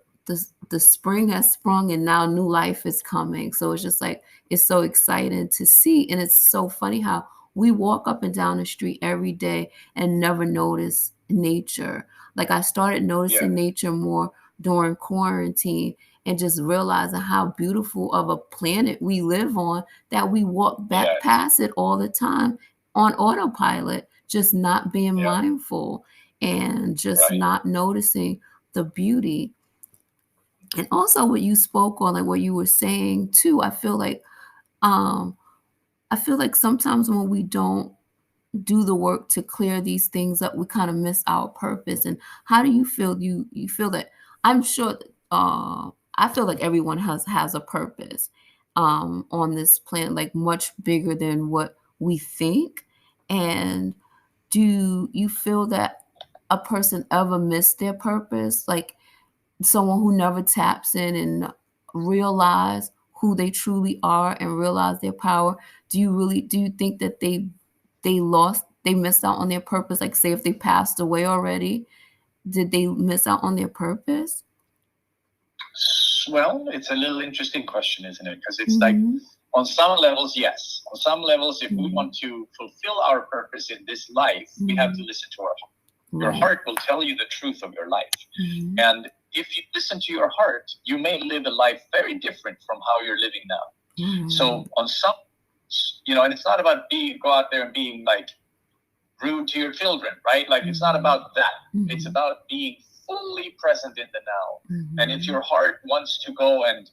Speaker 1: spring has sprung and now new life is coming. So it's just like it's so exciting to see. And it's so funny how we walk up and down the street every day and never notice nature. Like I started noticing nature more during quarantine and just realizing how beautiful of a planet we live on that we walk back past it all the time on autopilot, just not being mindful and just not noticing the beauty. And also what you spoke on, like what you were saying too, um I feel like sometimes when we don't do the work to clear these things up, we kind of miss our purpose. And how do you feel? You feel that I'm sure that, I feel like everyone has a purpose on this planet, like much bigger than what we think. And do you feel that a person ever missed their purpose? Like someone who never taps in and realize who they truly are and realize their power, do you think that they missed out on their purpose? Like, say if they passed away already, did they miss out on their purpose?
Speaker 2: Well, it's a little interesting question, isn't it? Because it's like, on some levels, yes. On some levels, if we want to fulfill our purpose in this life, we have to listen to our heart. Your heart will tell you the truth of your life. And if you listen to your heart, you may live a life very different from how you're living now. So on some, and it's not about go out there and being like rude to your children, right? Like, it's not about that. It's about being fully present in the now. And if your heart wants to go and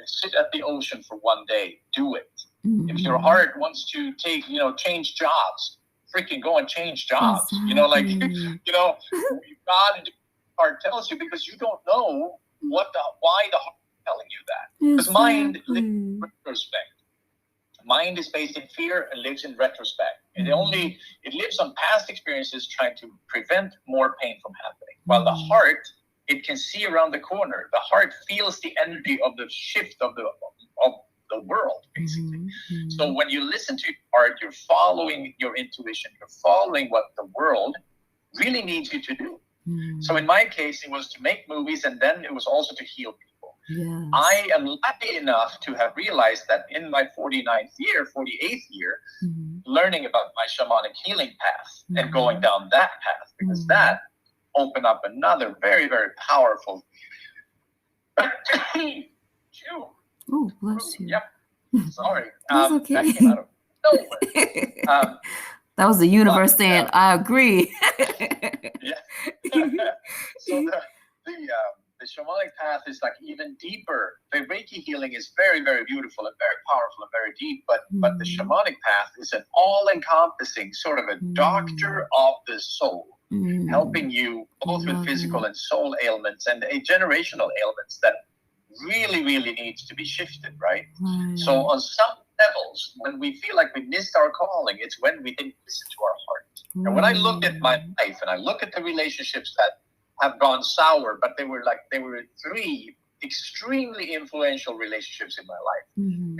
Speaker 2: sit at the ocean for one day, do it. If your heart wants to change jobs, freaking go and change jobs. Exactly. God and heart tells you, because you don't know why the heart is telling you that. Because mind lives in retrospect. Mind is based in fear and lives in retrospect. And it lives on past experiences, trying to prevent more pain from happening. While the heart, it can see around the corner. The heart feels the energy of the shift of the world, basically. So when you listen to your heart, you're following your intuition. You're following what the world really needs you to do. So in my case, it was to make movies, and then it was also to heal people. Yes. I am lucky enough to have realized that in my 48th year, learning about my shamanic healing path and going down that path, because that opened up another very, very powerful.
Speaker 1: Oh, bless you.
Speaker 2: Yep. Sorry.
Speaker 1: That's okay.
Speaker 2: That came out of nowhere.
Speaker 1: That was the universe saying, I agree.
Speaker 2: So the shamanic path is like even deeper. The Reiki healing is very, very beautiful and very powerful and very deep, but the shamanic path is an all-encompassing sort of a doctor of the soul, helping you both with physical and soul ailments and generational ailments that really, really needs to be shifted, right? So on some levels, when we feel like we missed our calling, it's when we didn't listen to our heart. And when I look at my life and I look at the relationships that have gone sour, but they were 3 extremely influential relationships in my life.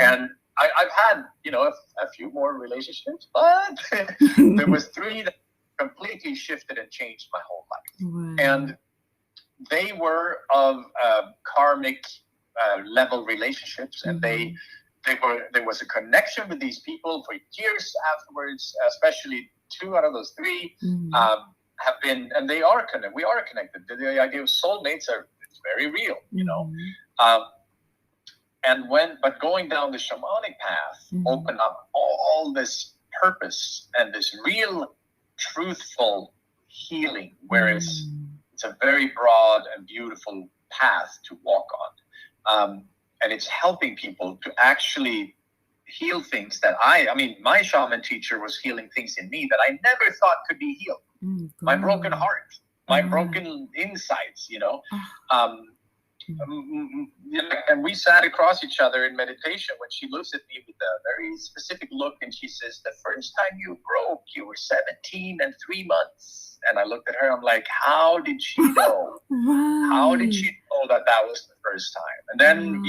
Speaker 2: And I've had, a few more relationships, but there was 3 that completely shifted and changed my whole life. And they were of karmic level relatitions, and there was a connection with these people for years afterwards. Especially 2 out of those 3 have been, and we are connected. The idea of soulmates it's very real, but going down the shamanic path opened up all this purpose and this real truthful healing, whereas it's a very broad and beautiful path to walk on. And it's helping people to actually heal things that my shaman teacher was healing things in me that I never thought could be healed. My broken heart, my broken insides, and we sat across each other in meditation when she looks at me with a very specific look, and she says, the first time you broke, you were 17 and 3 months. And I looked at her, I'm like, how did she know? How did she know that was the first time? And then,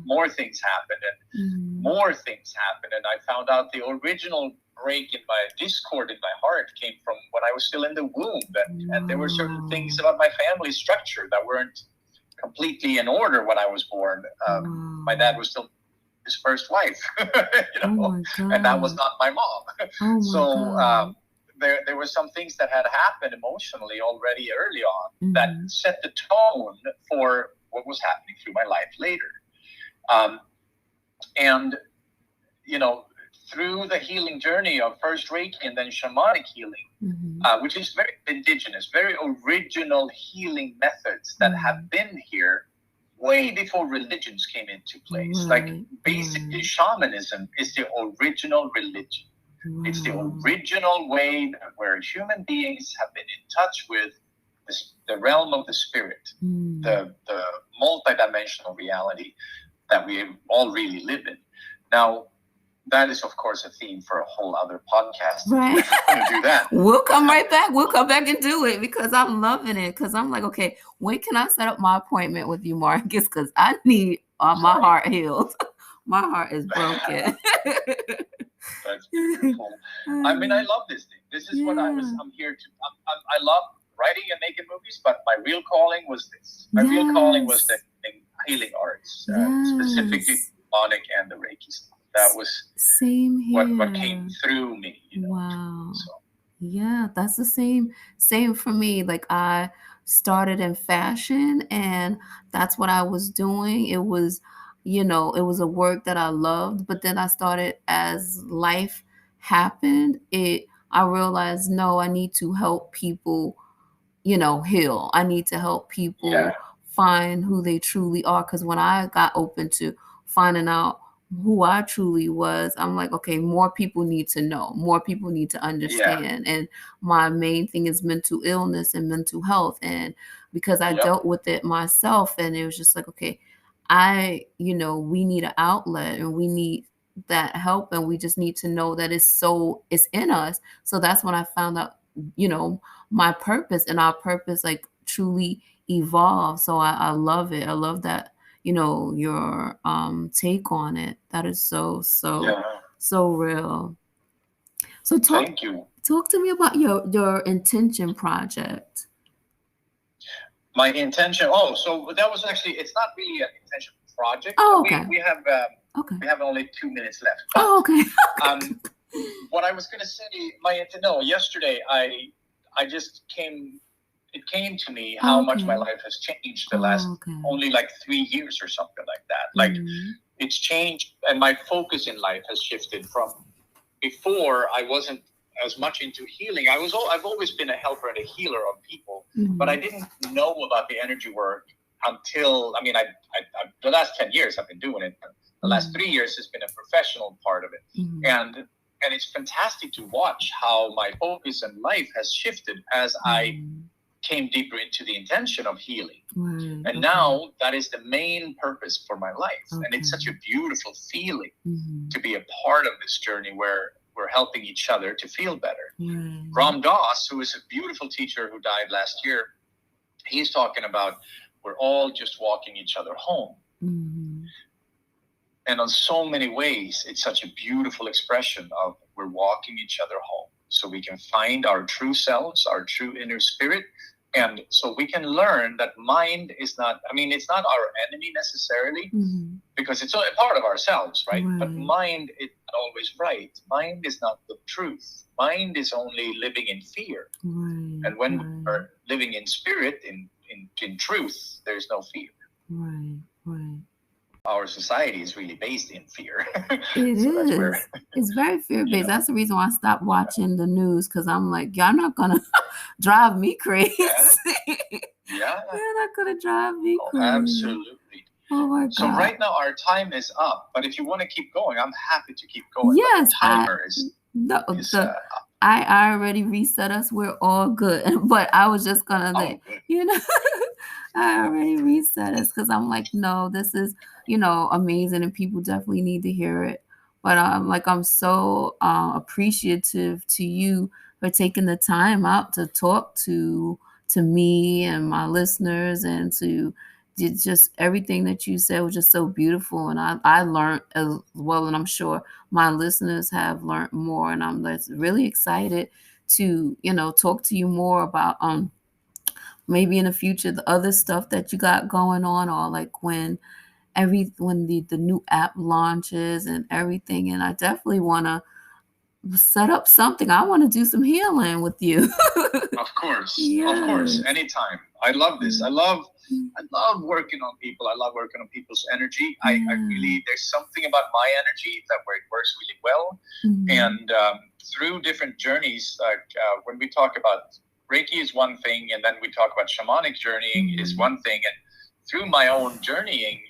Speaker 2: more things happened and more things happened. And I found out the original break in my discord in my heart came from when I was still in the womb. And there were certain things about my family structure that weren't completely in order when I was born. My dad was still his first wife, and that was not my mom. There were some things that had happened emotionally already early on that set the tone for what was happening through my life later. And through the healing journey of first Reiki and then shamanic healing, which is very indigenous, very original healing methods that have been here way before religions came into place. Like basically shamanism is the original religion. It's the original way where human beings have been in touch with the realm of the spirit, the multidimensional reality that we all really live in. Now, that is, of course, a theme for a whole other podcast.
Speaker 1: Right.
Speaker 2: We're going to do that.
Speaker 1: We'll come right back. We'll come back and do it because I'm loving it. Because I'm like, okay, when can I set up my appointment with you, Marcus? Because I need my heart healed. My heart is broken.
Speaker 2: That's beautiful. I mean, I love this thing. This is what
Speaker 1: Yeah.
Speaker 2: I'm here to. I love writing and making movies, but my real calling was this. My real calling was the healing arts, specifically
Speaker 1: Yes.
Speaker 2: demonic and the Reiki stuff. That was
Speaker 1: Same
Speaker 2: what came
Speaker 1: here.
Speaker 2: through me.
Speaker 1: Wow.
Speaker 2: So
Speaker 1: Yeah, that's the same for me. Like I started in fashion and that's what I was doing. It was, it was a work that I loved, but then I started as life happened, I realized no, I need to help people, heal. I need to help
Speaker 2: yeah,
Speaker 1: people find who they truly are. Because when I got open to finding out who I truly was, I'm like, okay, more people need to know, more people need to
Speaker 2: yeah,
Speaker 1: understand. And my main thing is mental illness and mental health. And because I
Speaker 2: yep,
Speaker 1: dealt with it myself, and it was just like, okay, we need an outlet and we need that help, and we just need to know that it's in us. So that's when I found out, you know, my purpose, and our purpose like truly evolve. So I love it. I love that, your take on it. That is
Speaker 2: yeah.
Speaker 1: so real. So
Speaker 2: Thank you.
Speaker 1: talk to me about your intention project.
Speaker 2: My intention. Oh, so that was actually. It's not really an intention project.
Speaker 1: Oh, okay. Okay.
Speaker 2: We have only 2 minutes left.
Speaker 1: Oh, okay.
Speaker 2: Um, what I was going to say, yesterday I just came. It came to me how much my life has changed the last only like 3 years or something like that. Like it's changed, and my focus in life has shifted from before. I wasn't as much into healing. I've always been a helper and a healer of people, but I didn't know about the energy work until the last 10 years I've been doing it. The last 3 years has been a professional part of it, and it's fantastic to watch how my focus in life has shifted as I came deeper into the intention of healing. And now that is the main purpose for my life. And it's such a beautiful feeling to be a part of this journey where we're helping each other to feel better. Ram Dass, who is a beautiful teacher who died last year, he's talking about we're all just walking each other home. And on so many ways, it's such a beautiful expression of we're walking each other home so we can find our true selves, our true inner spirit. And so we can learn that mind is not, it's not our enemy necessarily, because it's a part of ourselves, right? But mind is not always right. Mind is not the truth. Mind is only living in fear. And when we're living in spirit, in truth, there's no fear. Our society is really based in fear.
Speaker 1: It so is. It's very fear-based. That's the reason why I stopped watching the news, because I'm like, y'all not going to drive me crazy.
Speaker 2: Yeah.
Speaker 1: You're not going to drive me crazy.
Speaker 2: Absolutely.
Speaker 1: Oh, my God.
Speaker 2: So right now our time is up. But if you want to keep going, I'm happy to keep going.
Speaker 1: Yes.
Speaker 2: I
Speaker 1: I already reset us. We're all good. But I was just going to, I already reset us because I'm like, no, this is, amazing, and people definitely need to hear it. But I'm so appreciative to you for taking the time out to talk to me and my listeners, and to just everything that you said was just so beautiful, and I learned as well, and I'm sure my listeners have learned more, and I'm just really excited to talk to you more about maybe in the future the other stuff that you got going on, or like when the new app launches and everything. And I definitely want to set up something. I want to do some healing with you.
Speaker 2: Of course. Anytime. I love this. I love working on people. I love working on people's energy. I really, there's something about my energy that where it works really well. And through different journeys, when we talk about Reiki is one thing, and then we talk about shamanic journeying is one thing. And through my own journeying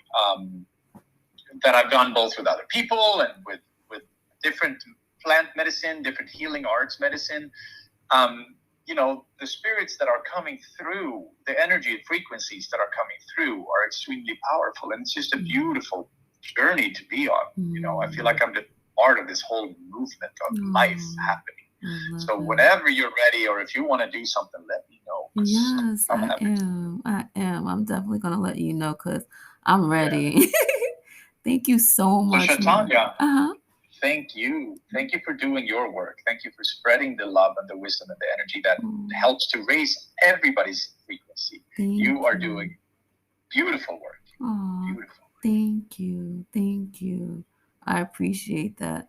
Speaker 2: that I've done both with other people and with different plant medicine, different healing arts medicine, the spirits that are coming through, the energy frequencies that are coming through are extremely powerful. And it's just a beautiful journey to be on. I feel like I'm the part of this whole movement of life happening. So whenever you're ready, or if you want to do something, let me know.
Speaker 1: Yes, I am. I'm definitely going to let you know, because I'm ready. Yeah. Thank you so
Speaker 2: So
Speaker 1: much, Mark.
Speaker 2: Shatanya,
Speaker 1: Uh-huh.
Speaker 2: thank you. Thank you for doing your work. Thank you for spreading the love and the wisdom and the energy that
Speaker 1: Oh,
Speaker 2: helps to raise everybody's frequency.
Speaker 1: thank
Speaker 2: You are
Speaker 1: you.
Speaker 2: doing beautiful work.
Speaker 1: Oh,
Speaker 2: Beautiful.
Speaker 1: thank you. Thank you. I appreciate that.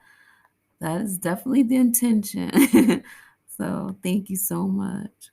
Speaker 1: That is definitely the intention. So thank you so much.